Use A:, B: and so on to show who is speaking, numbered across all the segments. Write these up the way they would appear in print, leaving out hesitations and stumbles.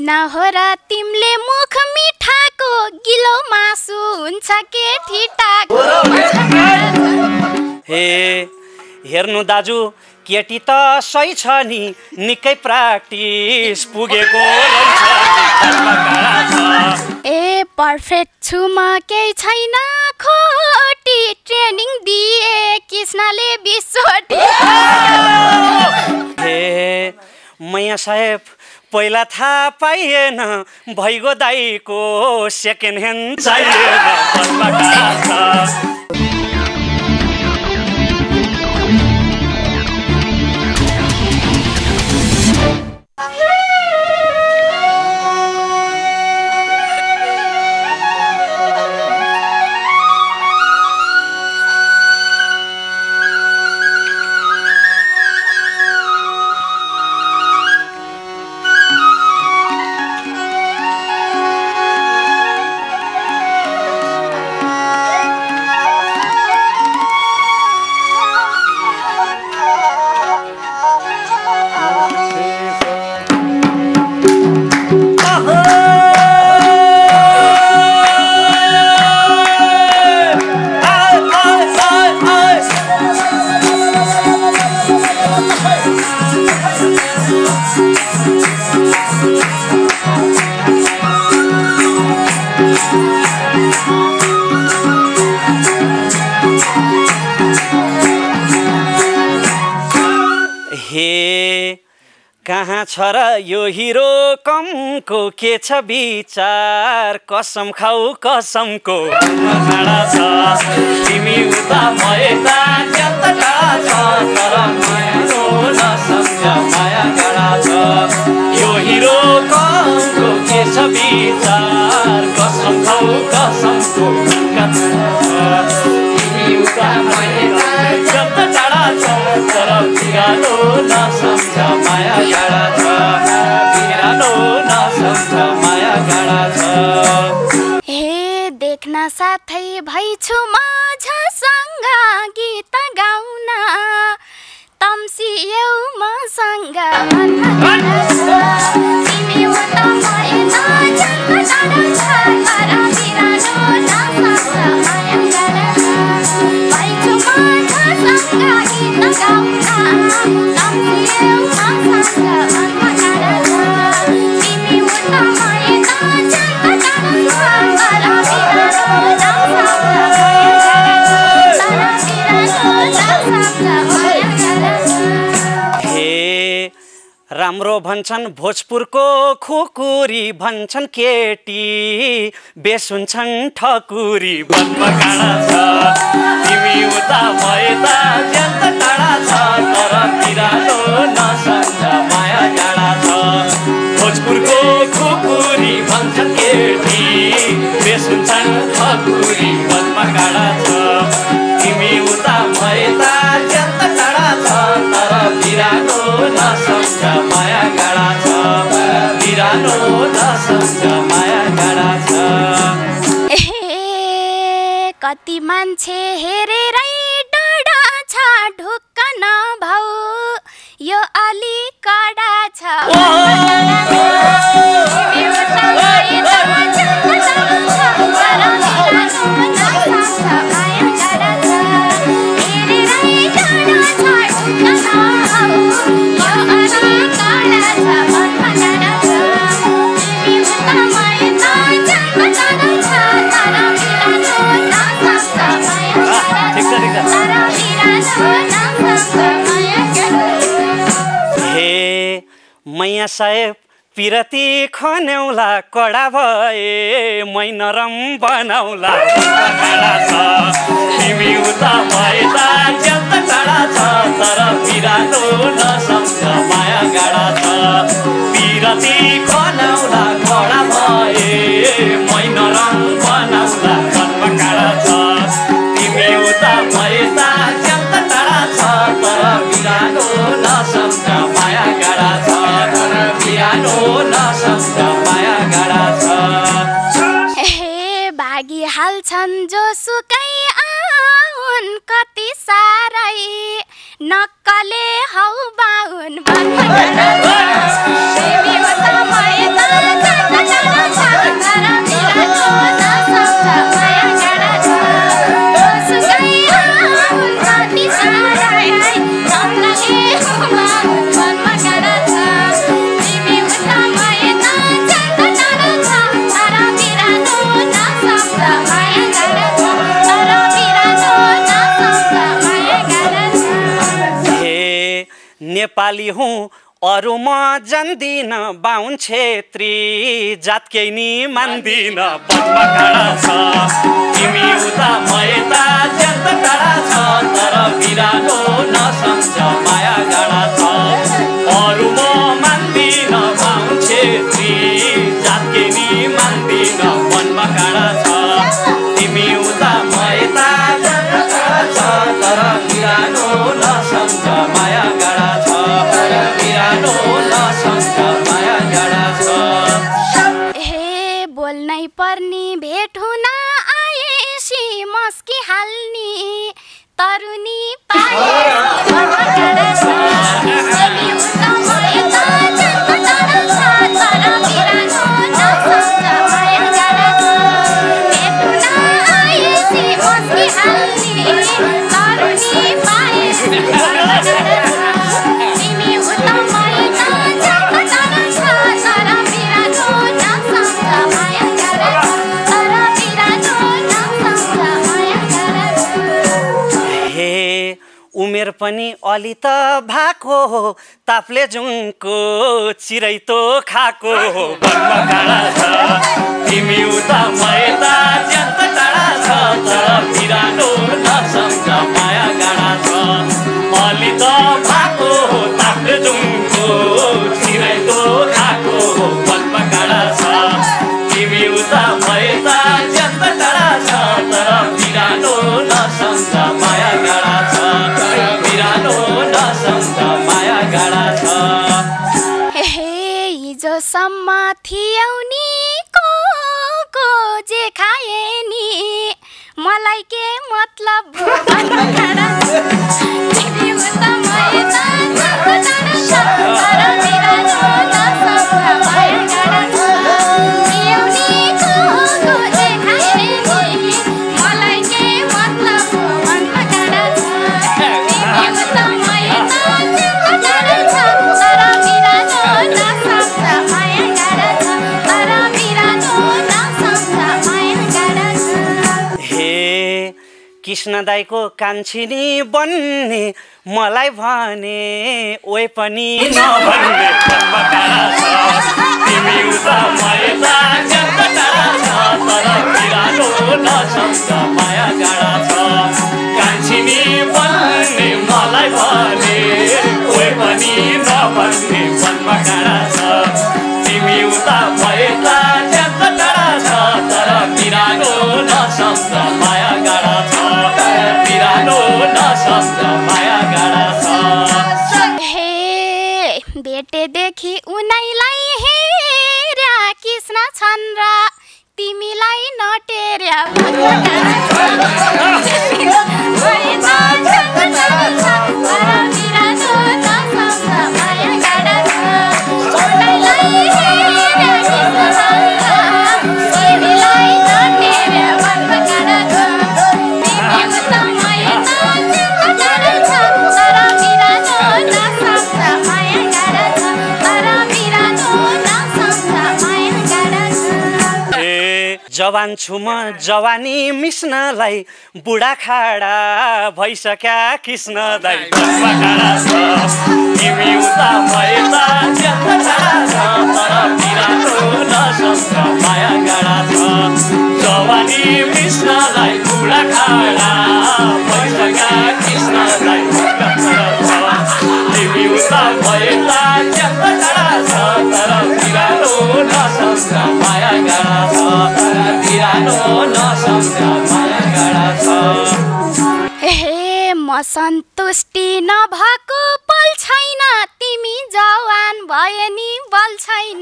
A: किन हो र तिमीले मुख मिठाको गिलो मासु हुन्छ केटी टाको।
B: हे हेर्नु दाजु केटी त सही छ नि निकै प्र्याक्टिस पुगेको
A: ए पर्फेक्ट छु म केही छैन खोटी ट्रेनिङ दिए कृष्णले बिसोटी।
B: हे मैया साहेब पहिला थाहा पाइएन भैगो दाईको सेकेन्ड ह्यान्ड चाहिएन। कहाँ छ र यो हिरो कमको के छ विचार कसम खाऊ कसमको खाडा छ तिमी उता म यता कता टाढा छ तर माया नसम्झ माया गाडा छ यो हिरो कमको के छ विचार कसम खाऊ कसमको तिमी उता म यता कता टाढा छ तर बिरालो नसम्झ माया गाडा छ बिरालो नसम्झ माया गाडा छ।
A: हे देख्न साथै भइछु माझसँग गीत गाउन तम्सियौ मसँग तिमी उता म यता जन्म टाढा छ तर बिरालो नसम्झ माया गाडा छ भइछु माझसँग गीत गाउन तम्सियौ मसँग गाडा छ तिमी उता म यता जन्म टाढा छ तर बिरालो नसम्झ माया गाडा छ।
B: राम्रो भन्छन् भोजपुरको खुकुरी भन्छन् केटी बेस हुन्छन् ठकुरी बनमा गाडा छ तिमी उता म यता ज्यान्त टाढा छ तर बिरालो नसम्झ माया गाडा छ भोजपुरको खुकुरी भन्छन् केटी बेस हुन्छन् ठकुरी बनमा गाडा छ तिमी उता म यता ज्यान्त टाढा छ तर बिरालो नसम्झ माया गाडा छ बिरालो नसम्झ माया गाडा छ।
A: कति मान्छे हेरेरै डडा छ ढुक्क नभाउ यो अलि कडा छ
B: मैया साहेब पिरती खन्याउला कडा भए मै नरम बनाउला गाडा छ तिमी उता म यता ज्यान्त टाढा छ तर बिरालो नसम्झ माया गाडा छ पिरती खन्याउला कडा भए मै नरम बनाउला जन्म गाडा छ तिमी उता म यता ज्यान्त टाढा छ तर बिरालो नसम्झ माया गाडा छ बिरालो नसम्झ माया गाडा छ।
A: भागी हाल्छन् जो सुकै आऊ हुन् कति सारै नक्कले हौ बाहुन तिमी उता मैदा
B: नेपाली हुँ अरू म जान्दिन बाहुन छेत्री जात केही नि मान्दिन वनमा काँडा छ तिमी उता म यता ज्यान टाढा छ तर बिरालो नसम्झ माया गाडा छ अरू म मान्दिन बाहुन छेत्री जात केही नि मान्दिन वनमा काँडा छ तिमी उता म यता ज्यान टाढा छ तर बिरालो नसम्झ माया गाडा छ
A: बोल्नै पर्ने भेट हुन आएसी मस्की हाल्ने तरुनी
B: उमेर पनि अलि त भएको तापले जुङको चिरै त खाको वनमा काँडा छ तिमी उता म यता ज्यान टाढा छ तर बिरालो नसम्झ माया गाडा छ अलि त भएको तापले जुङको चिरै त खाको वनमा काँडा छ तिमी उता म यता ज्यान टाढा छ तर बिरालो नसम्झ माया गाडा छ
A: हिजोसम्म थियौ नि को जे खाए नि मलाई के मतलब
B: कृष्ण दाईको कान्छिनी बन्ने मलाई भने ओए पनि नभन्ने वनमा काँडा छ तिमी उता म यता ज्यान टाढा छ तर बिरालो नसम्झ माया गाडा छ कान्छिनी बन्ने मलाई भने ओए पनि नभन्ने वनमा काँडा छ तिमी उता म यता ज्यान टाढा छ तर बिरालो नसम्झ माया गाडा छ
A: भेटेदेखि उनैलाई हेर्या कृष्ण छन् र तिमीलाई नटेर्या
B: जवान छु म जवानी मिस्नलाई बुढा खाडा भइसक्या कृष्ण दाई वनमा काँडा छ तिमी उता म यता ज्यान टाढा छ तर बिरालो नसम्झ माया गाडा छ जवानी मिस्नलाई बुढा खाडा भइसक्या कृष्ण दाई वनमा काँडा छ तिमी उता म यता ज्यान टाढा छ तर बिरालो नसम्झ माया गाडा छ
A: म सन्तुष्टि नभएको पल छैन तिमी जवान भए नि बल छैन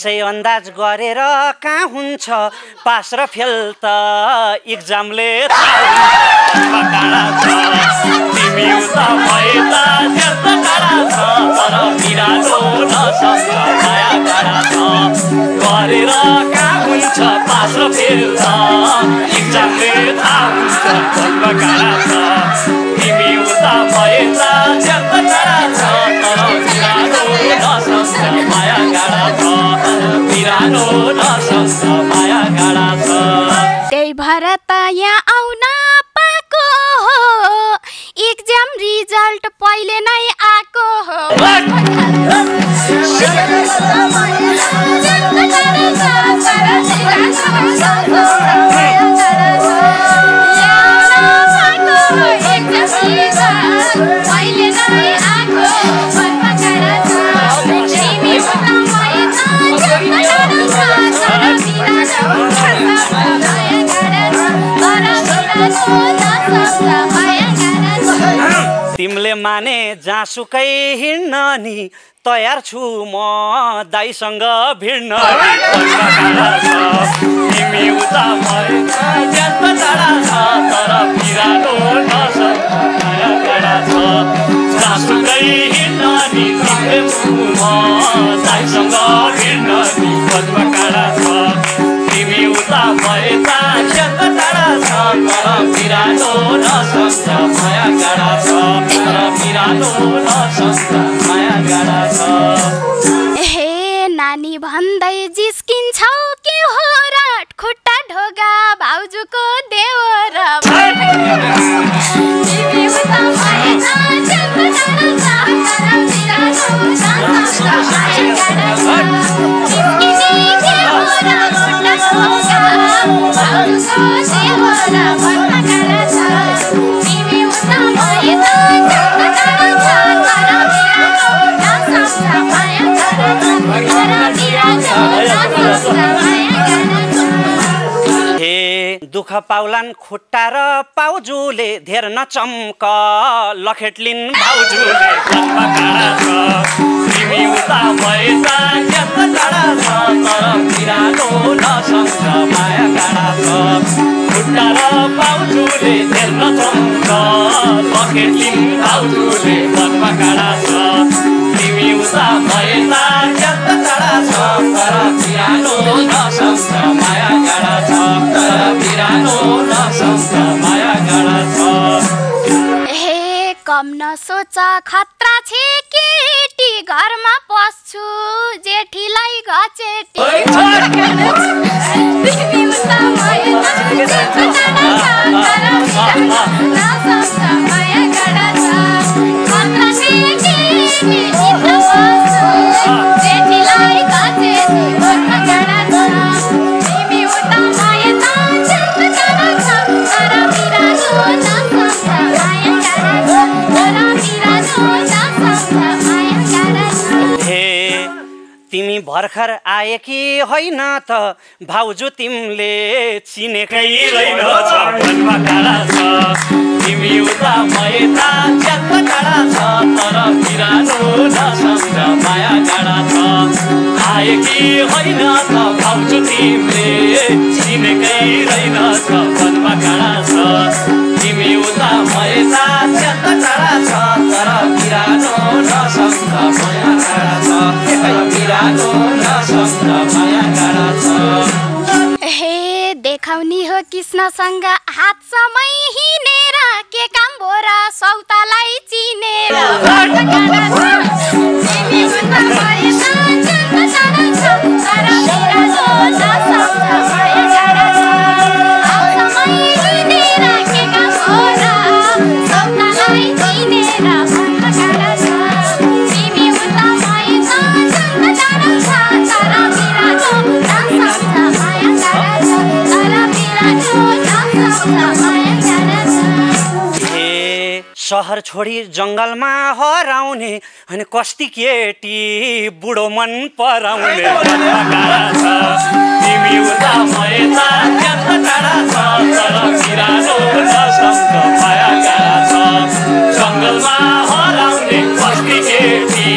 B: यसै अन्दाज गरेर कहाँ हुन्छ पास र फेल त इक्जामले टाढा छ तिमी उता भए त त्यस्त टाढा छ तर बिरालो नसक्छ माया टाढा छ गरेर कहाँ हुन्छ पास र फेल त इक्जामले थाहा हुन्छ भन्न टाढा छ तिमी उता भए त त्यस्त टाढा छ तर बिरालो नसक्छ माया गाडा छ बिरालो नसक्छ माया गाडा छ
A: त्यही भएर त यहाँ आउन पाएको हो एक्जाम रिजल्ट पहिले नै आएको हो
B: तिमीले माने जहाँसुकै हिँड्न नि तयार छु म दाइसँग भिड्न तिमी उता भए त्यस्त टाढा छ तर बिरालो नसक्छ माया गाडा छ जहाँसुकै हिँड्न नि तिमीले छु म दाइसँग भिड्न नि पद्म काँडा छ तिमी उता भए त त्यस्त टाढा छ तर बिरालो नसक्छ माया गाडा छ तर बिरालो नसक्छ माया गाडा छ
A: हे नानी भन्दै जिस्किन्छौ के हो राट खुट्टा ढोगा भाउजूको देवर तिमी उता भए त त्यस्त टाढा छ तर बिरालो नसक्छ माया गाडा छ जिस्किने के हो राट खुट्टा ढोगा भाउजूको देवर भन्न गाडा छ तिमी उता भए त त्यस्त टाढा छ तर बिरालो नसक्छ माया गाडा छ तर बिरालो नसक्छ माया गाडा छ
B: हे दुख पाउलान् खुट्टा र पाउजूले धेर नचम्क लखेट्लिन् भाउजूले जन्म काँडा छ तिमी उता भए त त्यस्त टाढा छ तर बिरालो नसक्छ माया गाडा छ खुट्टा र पाउजूले धेर नचम्क लखेट्लिन् भाउजूले जन्म काँडा छ तिमी उता भए त त्यस्त टाढा छ तर बिरालो नसक्छ माया गाडा छ तर बिरालो नसक्छ माया गाडा छ
A: हे कम नसोच खतरा छे केटी घरमा पस्छु जेठीलाई घचेटी तिमी उता भए त त्यस्त टाढा छ तर बिरालो नसक्छ माया गाडा छ खतरा छे केटी घरमा पस्छु जेठीलाई घचेटी भन्न गाडा छ तिमी उता भए त त्यस्त टाढा छ तर बिरालो नसक्छ माया गाडा छ तर बिरालो नसक्छ माया गाडा छ
B: हे तिमी भर्खर आएकी होइन त भाउजू तिमीले चिनेकै रहेनछ भनमा टाढा छ तिमी उता भए त त्यस्त टाढा छ तर बिरालो नसक्छ माया गाडा छ आएकी होइन त भाउजू तिमीले चिनेकै रहेनछ भनमा टाढा छ तिमी उता भए त त्यस्त टाढा छ तर बिरालो नसक्छ माया गाडा छ तर बिरालो नसक्छ माया गाडा छ
A: हे देखाउनी हो कृष्णसँग हात समय हिँडेर के काम बोरा सौतालाई चिनेर भन्न गाडा छ तिमी उता भए त त्यस्त टाढा छ तर बिरालो नसक्छ माया गाडा छ हात समय हिँडेर के काम बोरा सौतालाई चिनेर भन्न गाडा छ तिमी उता भए त त्यस्त टाढा छ तर बिरालो नसक्छ माया गाडा छ तर बिरालो नसक्छ माया गाडा छ
B: सहर छोडी जङ्गलमा हराउने अनि कस्ती केटी बुढो मन पराउने तिमी उता भए त त्यस्त टाढा छ तर बिरालो नसक्छ माया गाडा छ जङ्गलमा हराउने कस्ती केटी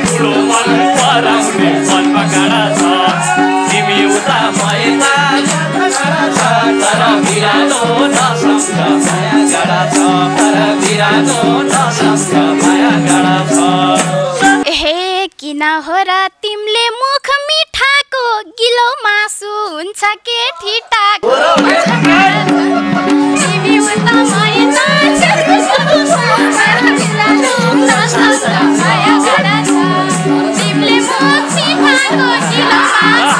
B: बुढो मन पराउने मनमा गाडा छ
A: किन हो र तिमीले मुख मिठाको गिलो मासु हुन्छ के ठिटाको तिमी उता मैना तिमीले मुख मिठाको गिलो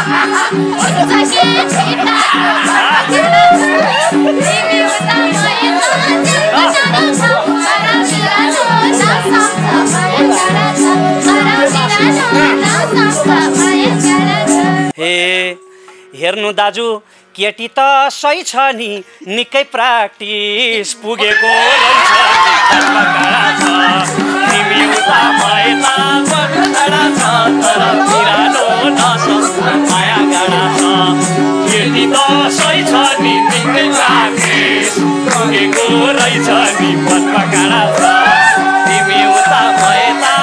A: मासु हुन्छ के ठिटाको तिमी उता
B: हे हेर्नु दाजु केटी त सही छ नि निकै प्र्याक्टिस पुगेको रहेछ तिमी उता भएता टाढा छ तर बिरालो नसक्छ माया गाडा छ केटी त सही छ नि निकै प्र्याक्टिस पुगेको रहेछ नि मनमा गाडा छ तिमी उता भएता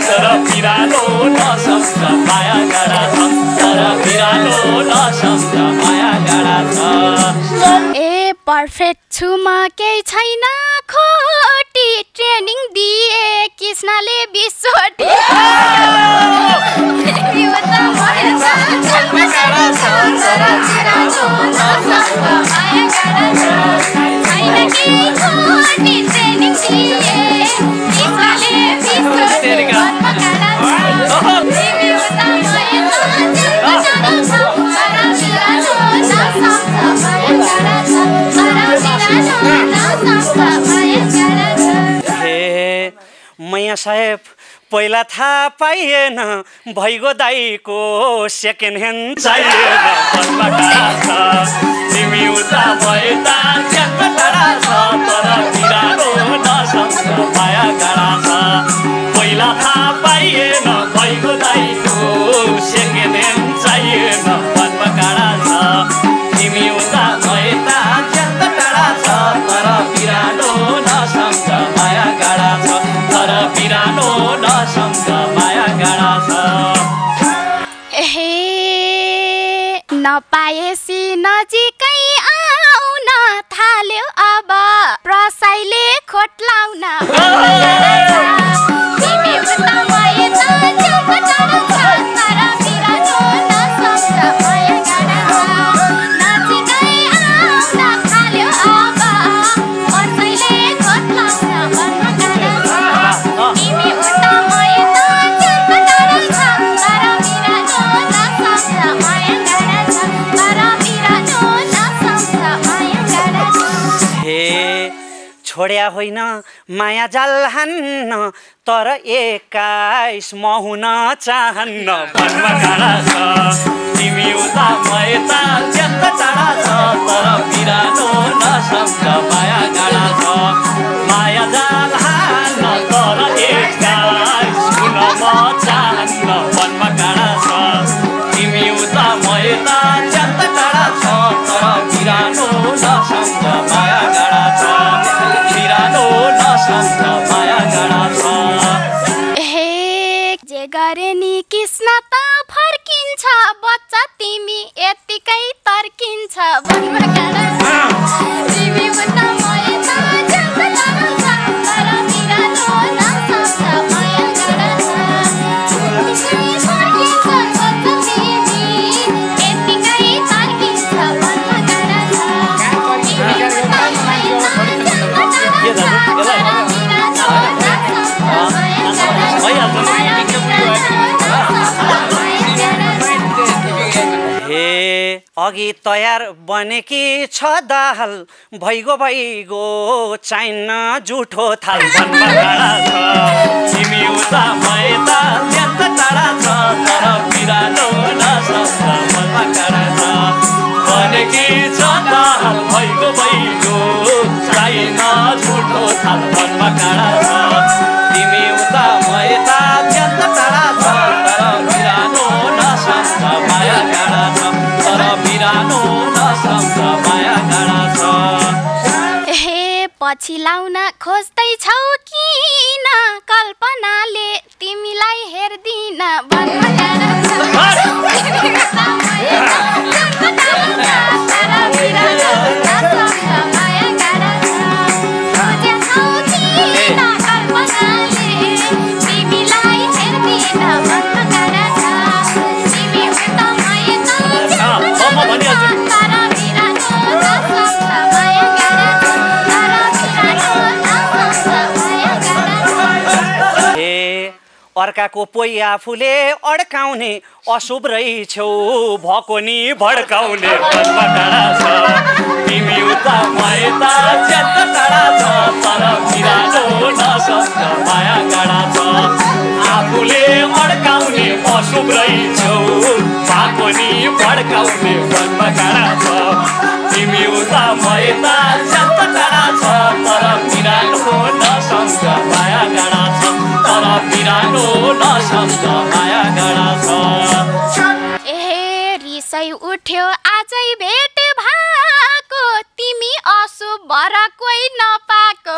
B: तर बिरालो नसक्छ माया गाडा छ तर बिरालो नसक्छ माया गाडा छ
A: ए पर्फेक्ट छु म केही छैन खोटी ट्रेनिङ दिए कृष्णले बिस्वटी
B: मैया साहेब पहिला थाहा पाइएन भैगो दाईको सेकेन्ड ह्यान्ड चाहिएन बसमा टाढा छ तिमी उता भएता च्यात्त टाढा छ तर बिरालो नसक्छ माया गाडा छ पहिला थाहा पाइएन भैगो दाईको सेकेन्ड ह्यान्ड चाहिएन बसमा टाढा छ तिमी उता भएता च्यात्त टाढा छ तर बिरालो नसक्छ माया गाडा छ तर बिरालो नसक्छ माया गाडा छ
A: हे नपाएसी नजिकै आउन थाल्यो अब प्रसाईले खोटलाउन तिमी उता भएता च्यात्त टाढा छ तर बिरालो नसक्छ माया गाडा छ नजिकै आउन थाल्यो अब प्रसाईले खोटलाउन मनमा गाडा छ तिमी उता भएता च्यात्त टाढा छ तर बिरालो नसक्छ माया गाडा छ तर बिरालो नसक्छ माया गाडा छ
B: हे छोड्या होइन माया जाल हान्न तर 21 म हुन चाहन्न मनमा गाडा छ तिमी उता भएता च्यात्त टाढा छ तर बिरालो नसक्छ माया गाडा छ माया जाल हान्न तर 21 हुन म चाहन्न मनमा गाडा छ तिमी उता भएता च्यात्त टाढा छ तर बिरालो नसक्छ माया गाडा छ बिरालो नसक्छ माया गाडा छ
A: हे जे गरे नि कृष्ण त फर्किन्छ बच्चा तिमी यतिकै तर्किन्छ मनमा गाडा छ तिमी उता भएता च्यात्त टाढा छ तर बिरालो नसक्छ माया गाडा छ तिमी फर्किन्छ बच्चा तिमी यतिकै तर्किन्छ मनमा गाडा छ तिमी उता भएता च्यात्त टाढा छ तर बिरालो नसक्छ माया गाडा छ
B: हे अघि तयार बनेकी छ दाल भैगो भैगो चाहिन्न जुठो थाल मनमा गाडा छ तिमी उता भएता च्यात्त टाढा छ तर बिरालो नसक्छ मनमा गाडा छ बनेकी छ दाल भैगो भैगो चाहिन्न जुठो थाल मनमा गाडा छ तिमी उता भएता च्यात्त टाढा छ तर बिरालो नसक्छ माया गाडा छ तर बिरालो नसक्छ माया गाडा छ
A: हे पछि लाउन खोज्दैछौ किन कल्पनाले तिमीलाई हेर्दिन मनमा गाडा छ तिमी उता भएता च्यात्त टाढा छ तर बिरालो नसक्छ माया गाडा छ खोजेछौ किन कल्पनाले तिमीलाई
B: अर्काको पोइ आफूले अड्काउने अशुभ रहेछौ भएको नि भड्काउने मनमा टाढा छ तिमी उता म यता ज्यादा टाढा छ तर बिरालो नसक्छ माया गाडा छ आफूले अड्काउने अशुभ रहेछौ भएको नि भड्काउने मनमा टाढा छ तिमी उता म यता ज्यादा टाढा छ तर बिरालो नसक्छ माया गाडा छ तर बिरालो नसक्छ माया गाडा छ
A: ए रिसै उठ्यो आजै भेट भएको तिमी अशुभ भएर कोही नपाएको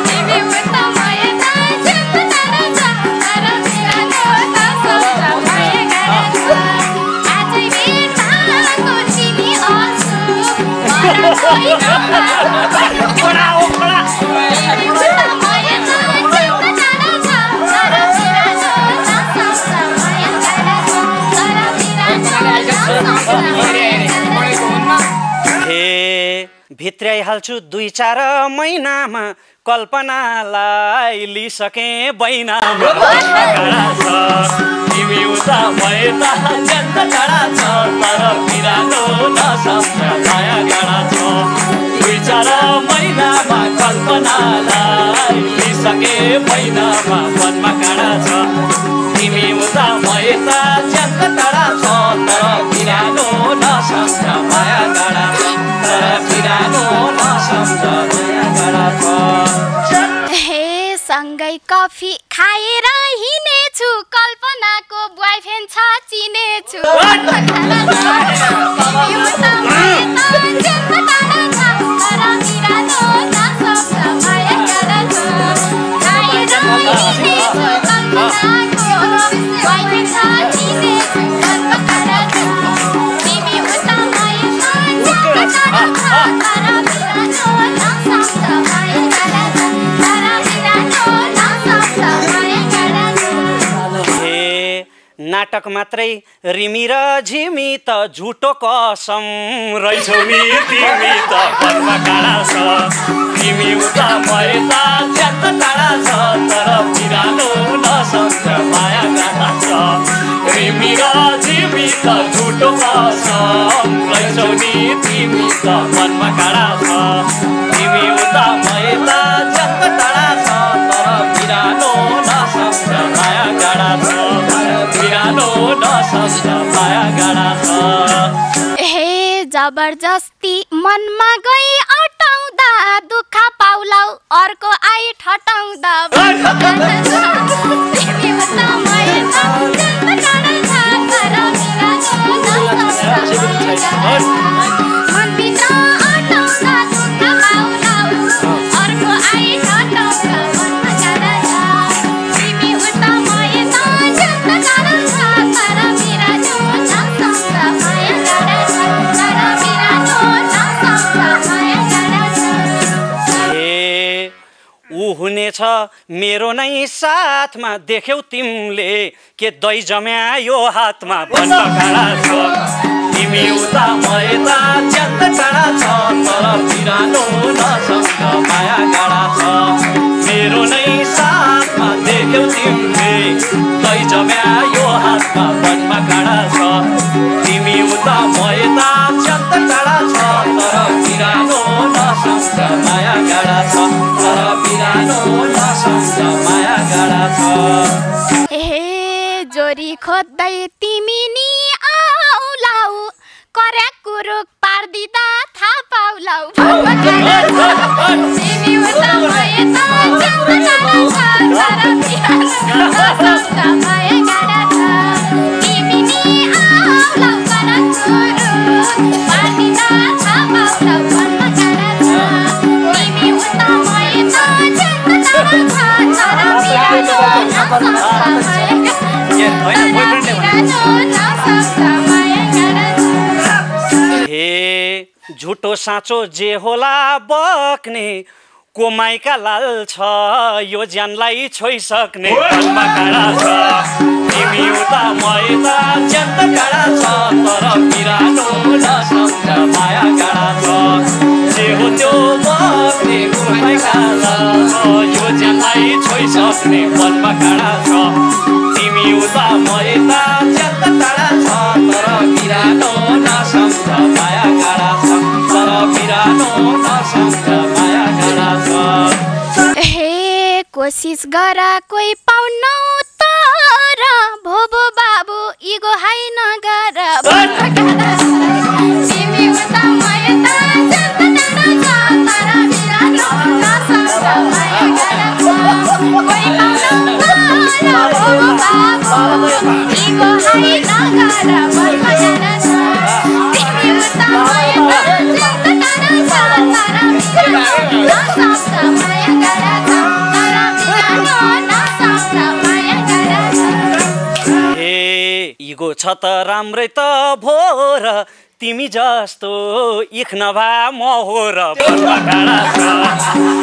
A: तिमी उता म यता ज्यादा टाढा छ तर बिरालो नसक्छ माया गाडा छ आजै भेट भएको तिमी अशुभ भएर कोही नपाएको
B: भित्र्याइहाल्छु 2-4 महिनामा कल्पनालाई लिसके बैनामा गाडा छ तिमी उता म यता ज्यादा टाढा छ तर बिरालो नसक्छ माया गाडा छ 2-4 महिनामा कल्पनालाई लिसके बैनामा मनमा गाडा छ तिमी उता म यता ज्यादा टाढा छ तर बिरालो नसक्छ माया गाडा छ तर बिरालो नसक्छ माया गाडा छ
A: हे सँगै कफी खाएर हिँडेछु कल्पनाको बोयफ्रेन्ड छ चिनेछु
B: नाटक मात्रै रिमी र झिमी त झुटो कसम रहेछौ नि तिमी त मनमा गाडा छ तिमी उता म यता ज्यादा टाढा छ तर बिरालो नसक्छ माया गाडा छ रिमी र झिमी त झुटो कसम रहेछौ नि तिमी त मनमा गाडा छ तिमी उता म यता ज्यादा टाढा छ तर बिरालो नसक्छ माया गाडा छ बिरालो नसक्छ माया गाडा छ
A: हे जबरजस्ती मनमा गई अटाउँदा दुःख पाउलौ अर्को आई ठटाउँदा तिमी उता म यता ज्यादा टाढा छ तर बिरालो नसक्छ माया गाडा छ मनभित्र अटाउँदा दुःख पाउलौ अर्को आई ठटाउँदा मनमा गाडा छ तिमी उता म यता ज्यादा टाढा छ तर बिरालो नसक्छ माया गाडा छ तर बिरालो नसक्छ माया गाडा छ
B: ए ऊ हुनेछ मेरो नै साथमा देख्यौ तिमीले के दही जम्यायो हातमा भन्न गाडा छ तिमी उता म यता ज्यादा टाढा छ तर बिरालो नसक्छ माया गाडा छ मेरो नै साथमा देख्यौ तिमीले दही जम्यायो हातमा भन्न गाडा छ तिमी उता म यता ज्यादा टाढा छ तर बिरालो नसक्छ माया गाडा छ तर बिरालो नसक्छ माया गाडा छ
A: ए जोरी खोज्दै तिमी नि आउलाउ कर्या कुरो पार्दिँदा थाहा पाउलाउ तिमी उता म यता ज्यादा टाढा छ तर बिरालो नसक्छ माया गाडा छ तिमी नि आउलाउ कर्या कुरो पार्दिँदा थाहा पाउलाउ मनमा गाडा छ तिमी उता म यता ज्यादा टाढा छ तर बिरालो नसक्छ माया गाडा छ
B: हे झुटो साँचो जे होला बक्ने कोमाइका लाल छ यो ज्यानलाई छोइसक्ने मनमा गाडा छ तिमी उता म यता ज्यादा टाढा छ तर बिरालो नसक्छ माया गाडा छ जे हो त्यो बक्ने कोमाइका लाल छ यो ज्यानलाई छोइसक्ने वनमा काँडा छ तिमी उता म यता च्यात टाढा छ तर बिरानो नसम्झ माया काँडा छ तर बिरानो नसम्झ माया काँडा छ
A: हे कोसिस गरा कोही पाउनौ तर भोबो बाबु इगो हाइ नगर तिमी उता म यता च्यात टाढा छ तर बिरानो नसम्झ माया काँडा छ कोही पाउनौ तर भोबो बाबु इगो हाइ नगर वनमा काँडा छ तिमी उता म यता च्यात टाढा छ तर बिरानो नसम्झ माया काँडा छ तर बिरानो नसम्झ माया काँडा छ
B: ए इगो छ त राम्रै त भोर तिमी जस्तो इख नभा म हो र वनमा काँडा छ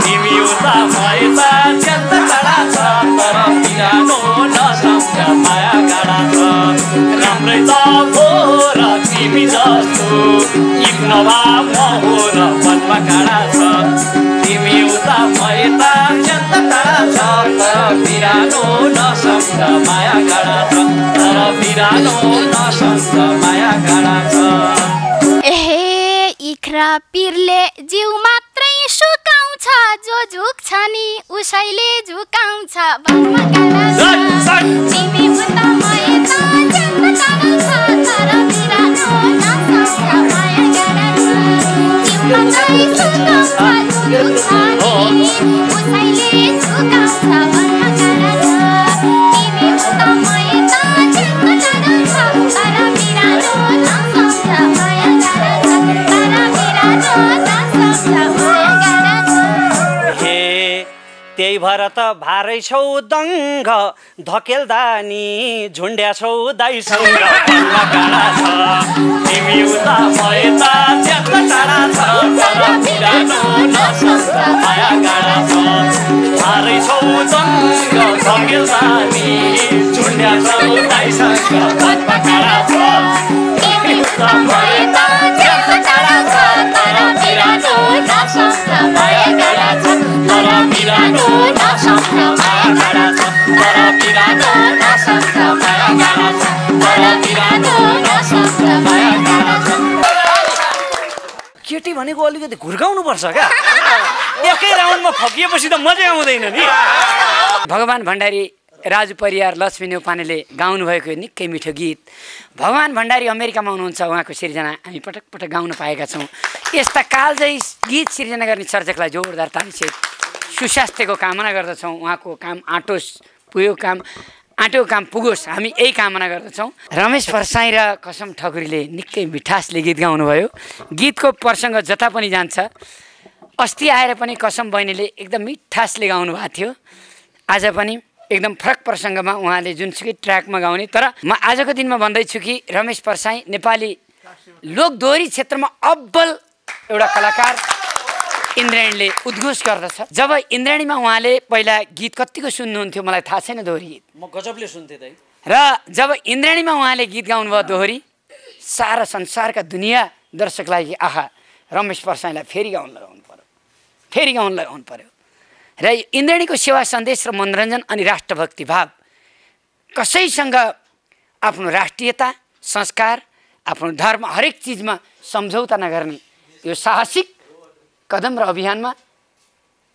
B: तिमी उता म यता च्यात टाढा छ तर बिरानो नसम्झ माया काँडा छ राम्रै त भोर तिमी जस्तो इख नभा म हो र वनमा काँडा छ तिमी उता म यता च्यात टाढा छ तर बिरानो नसम्झ माया काँडा छ तर बिरानो नसम्झ माया काँडा छ
A: एहे इख्रा पिरले जिउ मात्रै सुकाउँछ जो झुक्छ नि उसैले झुकाउँछ वनमा काँडा छ तिमी उता म यता च्यात टाढा छ तर बिरानो नसम्झ माया काँडा छ जिउ मात्रै सुकाउँछ जो झुक्छ नि उसैले झुकाउँछ वनमा काँडा छ तिमी उता म यता च्यात टाढा छ तर बिरानो नसम्झ माया काँडा छ तर बिरानो नसम्झ माया काँडा छ
B: हे त्यही भएर त भारै छौ दङ्ग धकेल्दा नि झुन्ड्या छौ दाइसँग वनमा काँडा छ तिमी उता म यता च्यात टाढा छ तर बिरानो नसम्झ माया काँडा छ भारै छौ दङ्ग धकेल्दा नि झुन्ड्या छौ दाइसँग वनमा काँडा छ तिमी उता म यता च्यात टाढा छ तर बिरानो नसम्झ माया काँडा छ तर बिरानो नसम्झ माया काँडा छ तर बिरानो नसम्झ माया काँडा छ तर बिरानो नसम्झ माया काँडा छ केटी भनेको अलिकति घुर्काउनु पर्छ क्या एकै राउन्डमा फकिएपछि त मजै आउँदैन नि
C: भगवान भण्डारी राजु परियार लक्ष्मी न्यौपानेले गाउनुभएको निकै मिठो गीत भगवान भण्डारी अमेरिकामा हुनुहुन्छ उहाँको सिर्जना हामी पटक पटक गाउन पाएका छौँ यस्ता कालजयी गीत सिर्जना गर्ने सर्जकलाई जोरदार तालीसहित सुस्वास्थ्यको कामना गर्दछौँ उहाँको काम आँटो काम पुगोस् हामी यही कामना गर्दछौँ रमेश परसाई र कसम ठकुरीले निकै मिठासले गीत गाउनुभयो गीतको प्रसङ्ग जता पनि जान्छ अस्ति आएर पनि कसम बहिनीले एकदम मिठासले गाउनु भएको थियो आज पनि एकदम फरक प्रसङ्गमा उहाँले जुनसुकै ट्र्याकमा गाउने तर म आजको दिनमा भन्दैछु कि रमेश परसाई नेपाली लोकदोहोरी क्षेत्रमा अब्बल एउटा कलाकार इन्द्रायणले उद्घोष गर्दछ जब इन्द्रायणीमा उहाँले पहिला गीत कतिको सुन्नुहुन्थ्यो मलाई थाहा छैन दोहोरी गीत
B: म गजबले सुन्थेँ दाइ
C: र जब इन्द्रायणीमा उहाँले गीत गाउनुभयो दोहोरी सारा संसारका दुनियाँ दर्शकलाई आहा रमेश परसाईलाई फेरि गाउन लगाउनु पर्यो र इन्द्रायणीको सेवा सन्देश र मनोरञ्जन अनि राष्ट्रभक्ति भाव कसैसँग आफ्नो राष्ट्रियता संस्कार आफ्नो धर्म हरेक चिजमा सम्झौता नगर्ने यो साहसिक कदम र अभियानमा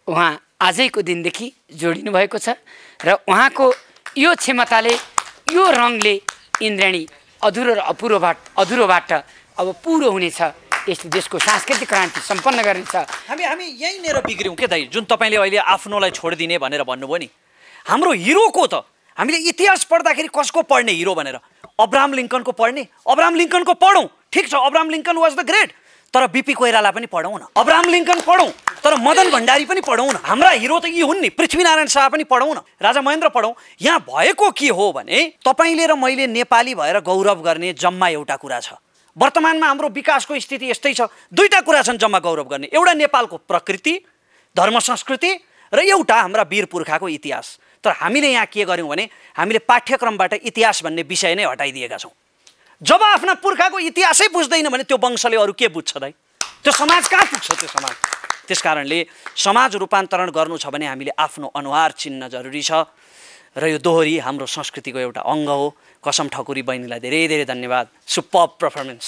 C: उहाँ आजैको दिनदेखि जोडिनु भएको छ र उहाँको यो क्षमताले यो रङले इन्द्रायणी अधुरो र अधुरोबाट अब पुरो हुनेछ यसले देशको सांस्कृतिक क्रान्ति सम्पन्न गर्नेछ
B: हामी यहीँनिर बिग्रियौँ के दाइ जुन तपाईँले अहिले आफ्नोलाई छोडिदिने भनेर भन्नुभयो नि हाम्रो हिरोको त हामीले इतिहास पढ्दाखेरि कसको पढ्ने हिरो भनेर अब्राहम लिङ्कनको पढ्ने अब्राहम लिङ्कनको पढौँ ठिक छ Abraham Lincoln was the great तर बिपी कोइराला पनि पढौँ न अब्राहम लिङ्कन पढौँ तर मदन भण्डारी पनि पढौँ न हाम्रा हिरो त यी हुन् नि पृथ्वीनारायण शाह पनि पढौँ न राजा महेन्द्र पढौँ यहाँ भएको के हो भने तपाईँले र मैले नेपाली भएर गौरव गर्ने जम्मा एउटा कुरा छ वर्तमानमा हाम्रो विकासको स्थिति यस्तै छ दुईटा कुरा छन् जम्मा गौरव गर्ने एउटा नेपालको प्रकृति धर्म संस्कृति र एउटा हाम्रा वीर पुर्खाको इतिहास तर हामीले यहाँ के गर्यौँ भने हामीले पाठ्यक्रमबाट इतिहास भन्ने विषय नै हटाइदिएका छौँ जब आफ्ना पुर्खाको इतिहासै बुझ्दैन भने त्यो वंशले अरू के बुझ्छ दाइ त्यो समाज कहाँ पुग्छ त्यो समाज त्यसकारणले समाज रूपान्तरण गर्नु छ भने हामीले आफ्नो अनुहार चिन्न जरुरी छ र यो दोहोरी हाम्रो संस्कृतिको एउटा अङ्ग हो। कसम ठकुरी बहिनीलाई धेरै धेरै धन्यवाद। Superb performance.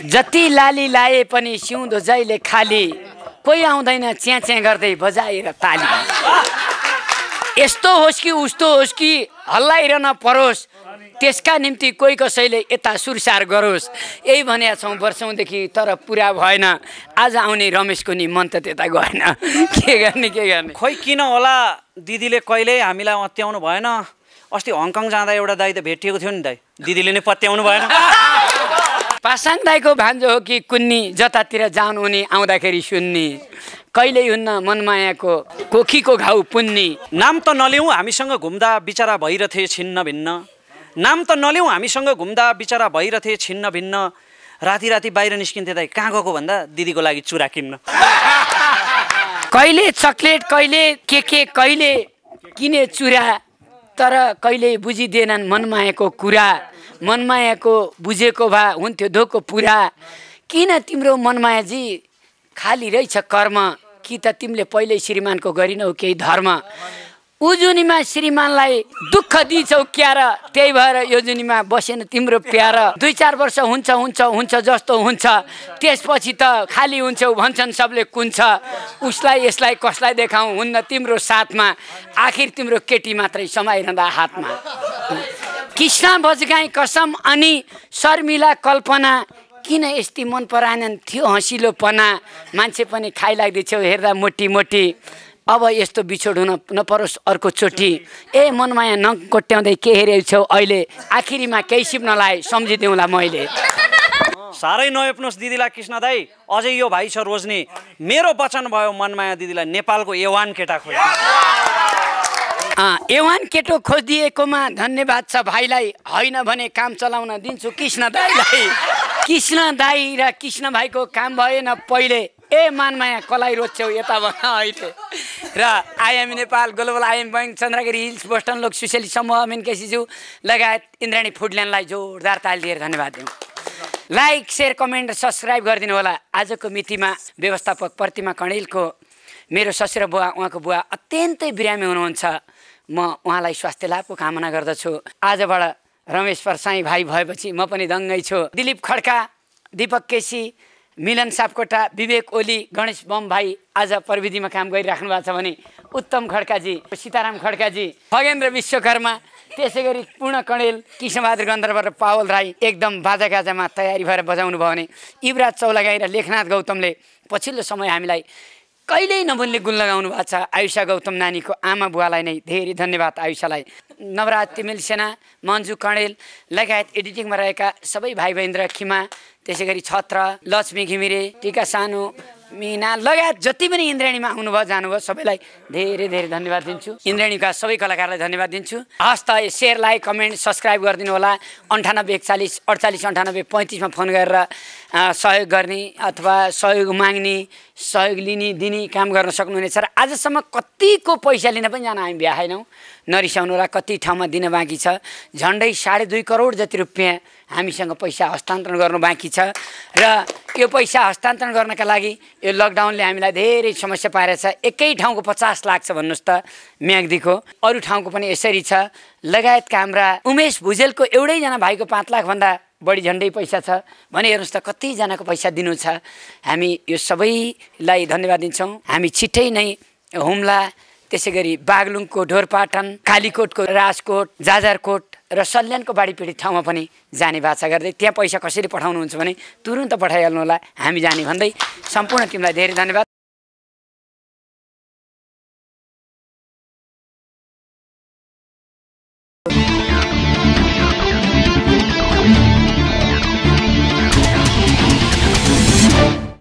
C: जति लाली लाए पनि सिउँदो जहिले खाली, कोही आउँदैन च्याँ च्याँ गर्दै बजाएर ताली। यस्तो होस् कि उस्तो होस् कि हल्लाइरहन परोस्, त्यसका निम्ति कोही कसैले यता सुरसार गरोस्। यही भनेका छौँ वर्षौँदेखि, तर पुरा भएन। आज आउने रमेशको नि मन त त्यता गएन। के गर्ने
B: खोइ किन होला दिदीले कहिल्यै हामीलाई अत्याउनु भएन। अस्ति हङकङ जाँदा एउटा दाइ त भेटिएको थियो नि दाइ, दिदीले नै पत्याउनु भएन।
C: पासाङ दाइको भान्जो हो कि कुन्नी, जतातिर जानु हुने आउँदाखेरि सुन्नी, कहिल्यै हुन्न मनमायाको कोखीको घाउ पुन्नी।
B: नाम त नलिउँ हामीसँग घुम्दा बिचरा भइरहे छिन्न भिन्न, नाम त नलिउँ हामीसँग घुम्दा बिचरा भइरहे छिन्न भिन्न। राति राति बाहिर निस्किन्थे दाइ, कहाँ गएको भन्दा दिदीको लागि चुरा किन्न।
C: कहिले चक्लेट कहिले के कहिले किने चुरा, तर कहिले बुझिदिएनन् मनमायाको कुरा। मनमायाको बुझेको भए हुन्थ्यो धोको पुरा। किन तिम्रो मनमायाजी खाली रहेछ कर्म, कि त तिमीले पहिल्यै श्रीमानको गरिनौ केही धर्म। उजुनीमा श्रीमानलाई दुःख दिन्छौ क्यार, त्यही भएर यो जुनीमा बसेन तिम्रो प्यार। 2-4 वर्ष हुन्छ हुन्छ हुन्छ जस्तो हुन्छ, त्यसपछि त खाली हुन्छौ भन्छन् सबले कुन्छ। उसलाई यसलाई कसलाई देखाउँ, हुन्न तिम्रो साथमा, आखिर तिम्रो केटी मात्रै समाइरहँदा हातमा। कृष्ण बजगाई कसम अनि शर्मिला कल्पना, किन यस्ती मन पराएनन् थियो हँसिलोपना। मान्छे पनि खाइलाग्दैछौ हेर्दा मोटी मोटी, अब यस्तो बिछोड हुन नपरोस् अर्को चोटि। ए मनमाया नकोट्याउँदै के हेरेछौ अहिले, आखिरीमा केही सिप्न लाए सम्झिदिउँला मैले।
B: साह्रै नहेप्नुहोस् दिदीलाई कृष्ण दाइ, अझै यो भाइ छ रोज्ने। मेरो वचन भयो मनमाया दिदीलाई नेपालको एवान केटा खोज्नु।
C: एवान केटो खोजिदिएकोमा धन्यवाद छ भाइलाई, होइन भने काम चलाउन दिन्छु कृष्ण दाइलाई। कृष्ण दाइ र कृष्ण भाइको काम भएन पहिले, ए मनमाया कलाई रोज्छौ यता भन अहिले। र I'm Nepal, global I'm bank, Chandragiri hills, Boston लोक सोसियलिस्ट समूह, मेनकेसीज्यू लगायत इन्द्राणी फुडल्यान्डलाई जोरदार ताली दिएर धन्यवाद दिउँ। लाइक सेयर कमेन्ट र सब्सक्राइब गरिदिनु होला। आजको मितिमा व्यवस्थापक प्रतिमा कणेलको मेरो ससुरा बुवा, उहाँको बुवा अत्यन्तै बिरामी हुनुहुन्छ। म उहाँलाई स्वास्थ्य लाभको कामना गर्दछु। आजबाट रमेश परसाई भाइ भएपछि म पनि दङ्गै छु। दिलीप खड्का, दीपक केसी, मिलन सापकोटा, विवेक ओली, गणेश बम भाइ आज प्रविधिमा काम गरिराख्नु भएको छ भने उत्तम खड्काजी, सीताराम खड्काजी, खगेन्द्र विश्वकर्मा, त्यसै गरी पूर्ण कणेल, कृष्णबहादुर गन्धर्व र पावल राई एकदम बाजागाजामा तयारी भएर बजाउनु भयो भने युवराज चौलागाई र लेखनाथ गौतमले पछिल्लो समय हामीलाई कहिल्यै नबोल्ने गुण लगाउनु भएको छ। आयुषा गौतम नानीको आमा बुवालाई नै धेरै धन्यवाद। आयुषालाई, नवराज तिमिल सेना, मन्जु कणेल लगायत एडिटिङमा रहेका सबै भाइ बहिनी र खिमा, त्यसै गरी छत्र, लक्ष्मी घिमिरे, टिका सानो, मिना लगायत जति पनि इन्द्राणीमा आउनुभयो जानुभयो सबैलाई धेरै धेरै धन्यवाद दिन्छु। इन्द्राणीका सबै कलाकारलाई धन्यवाद दिन्छु। हस् त सेयर, लाइक, कमेन्ट, सब्सक्राइब गरिदिनु होला। 98 41 48 98 35 मा फोन गरेर सहयोग गर्ने अथवा सहयोग माग्ने, सहयोग लिने दिने काम गर्न सक्नुहुनेछ। र आजसम्म कतिको पैसा लिन पनि जान हामी भ्याएनौँ, नरिसाउनु होला। कति ठाउँमा दिन बाँकी छ, झन्डै 2.5 करोड जति रुपियाँ हामीसँग पैसा हस्तान्तरण गर्नु बाँकी छ। र यो पैसा हस्तान्तरण गर्नका लागि यो लकडाउनले हामीलाई धेरै समस्या पारेछ। एकै ठाउँको 50 लाख छ भन्नुहोस् त म्याग्दीको, अरू ठाउँको पनि यसरी छ। लगायतका हाम्रा उमेश भुजेलको एउटैजना भाइको 5 लाख भन्दा बढी झन्डै पैसा छ भने हेर्नुहोस् त कतिजनाको पैसा दिनु छ। हामी यो सबैलाई धन्यवाद दिन्छौँ। हामी छिट्टै नै हुम्ला, त्यसै गरी बागलुङको ढोरपाटन, कालीकोटको राजकोट, जाजरकोट र सल्यानको बाढी पीडित ठाउँमा पनि जाने बाछा गर्दै त्यहाँ पैसा कसरी पठाउनुहुन्छ भने तुरुन्त पठाइहाल्नु होला, हामी जाने भन्दै सम्पूर्ण टिमलाई धेरै धन्यवाद।